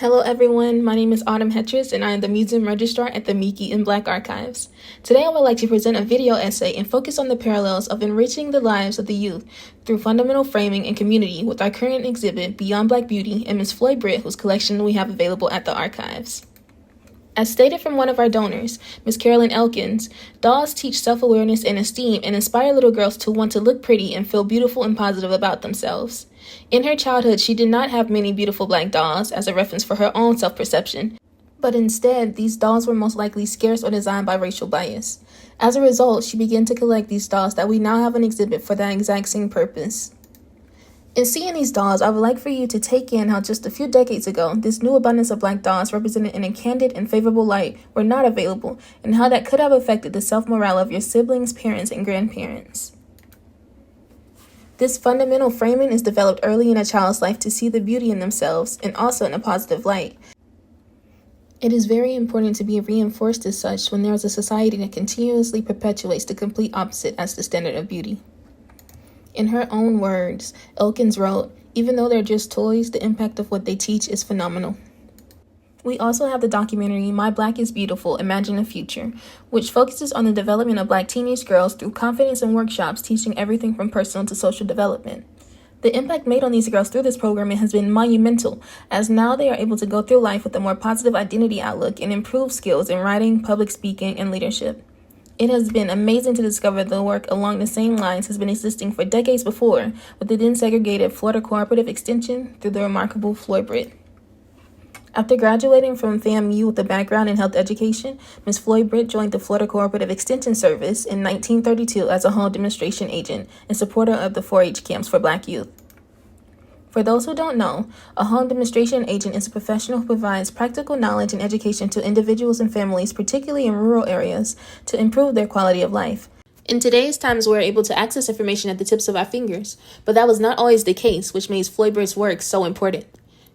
Hello everyone, my name is Autumn Heatrice and I am the Museum Registrar at the Meek-Eaton Black Archives. Today I would like to present a video essay and focus on the parallels of enriching the lives of the youth through fundamental framing and community with our current exhibit, Beyond Black Beauty, and Ms. Floyd Britt, whose collection we have available at the archives. As stated from one of our donors, Ms. Carolyn Elkins, dolls teach self-awareness and esteem and inspire little girls to want to look pretty and feel beautiful and positive about themselves. In her childhood, she did not have many beautiful black dolls as a reference for her own self-perception, but instead, these dolls were most likely scarce or designed by racial bias. As a result, she began to collect these dolls that we now have an exhibit for that exact same purpose. In seeing these dolls, I would like for you to take in how just a few decades ago, this new abundance of black dolls represented in a candid and favorable light were not available, and how that could have affected the self-morale of your siblings, parents, and grandparents. This fundamental framing is developed early in a child's life to see the beauty in themselves and also in a positive light. It is very important to be reinforced as such when there is a society that continuously perpetuates the complete opposite as the standard of beauty. In her own words, Elkins wrote, "Even though they're just toys, the impact of what they teach is phenomenal." We also have the documentary My Black is Beautiful, Imagine a Future, which focuses on the development of black teenage girls through confidence and workshops teaching everything from personal to social development. The impact made on these girls through this programming has been monumental, as now they are able to go through life with a more positive identity outlook and improved skills in writing, public speaking, and leadership. It has been amazing to discover the work along the same lines has been existing for decades before, with the then segregated Florida Cooperative Extension through the remarkable Floyd Britt. After graduating from FAMU with a background in health education, Ms. Floyd Britt joined the Florida Cooperative Extension Service in 1932 as a home demonstration agent and supporter of the 4-H camps for black youth. For those who don't know, a home demonstration agent is a professional who provides practical knowledge and education to individuals and families, particularly in rural areas, to improve their quality of life. In today's times, we're able to access information at the tips of our fingers, but that was not always the case, which makes Floyd Britt's work so important.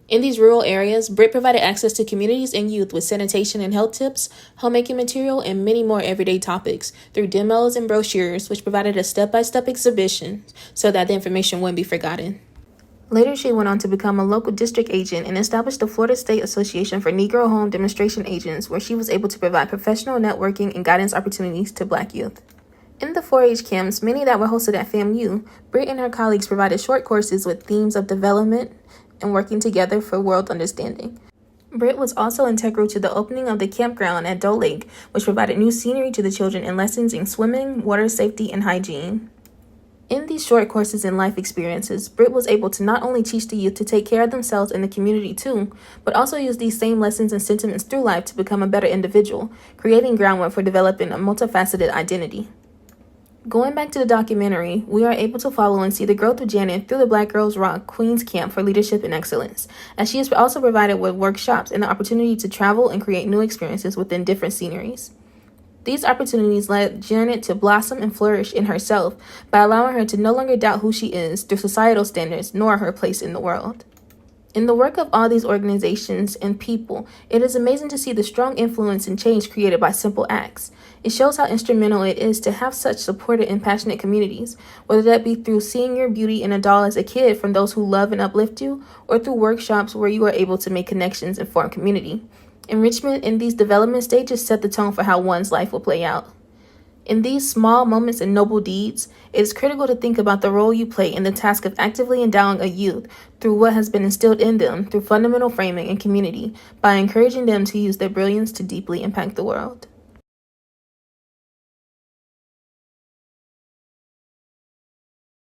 In these rural areas, Britt provided access to communities and youth with sanitation and health tips, homemaking material, and many more everyday topics through demos and brochures, which provided a step-by-step exhibition so that the information wouldn't be forgotten. Later, she went on to become a local district agent and established the Florida State Association for Negro Home Demonstration Agents, where she was able to provide professional networking and guidance opportunities to black youth. In the 4-H camps, many that were hosted at FAMU, Britt and her colleagues provided short courses with themes of development and working together for world understanding. Britt was also integral to the opening of the campground at Doe Lake, which provided new scenery to the children and lessons in swimming, water safety, and hygiene. In these short courses and life experiences, Britt was able to not only teach the youth to take care of themselves and the community too, but also use these same lessons and sentiments through life to become a better individual, creating groundwork for developing a multifaceted identity. Going back to the documentary, we are able to follow and see the growth of Janet through the Black Girls Rock Queens Camp for Leadership and Excellence, as she is also provided with workshops and the opportunity to travel and create new experiences within different sceneries. These opportunities led Janet to blossom and flourish in herself by allowing her to no longer doubt who she is through societal standards nor her place in the world. In the work of all these organizations and people, it is amazing to see the strong influence and change created by simple acts. It shows how instrumental it is to have such supportive and passionate communities, whether that be through seeing your beauty in a doll as a kid from those who love and uplift you, or through workshops where you are able to make connections and form community. Enrichment in these development stages set the tone for how one's life will play out. In these small moments and noble deeds, it is critical to think about the role you play in the task of actively endowing a youth through what has been instilled in them through fundamental framing and community by encouraging them to use their brilliance to deeply impact the world.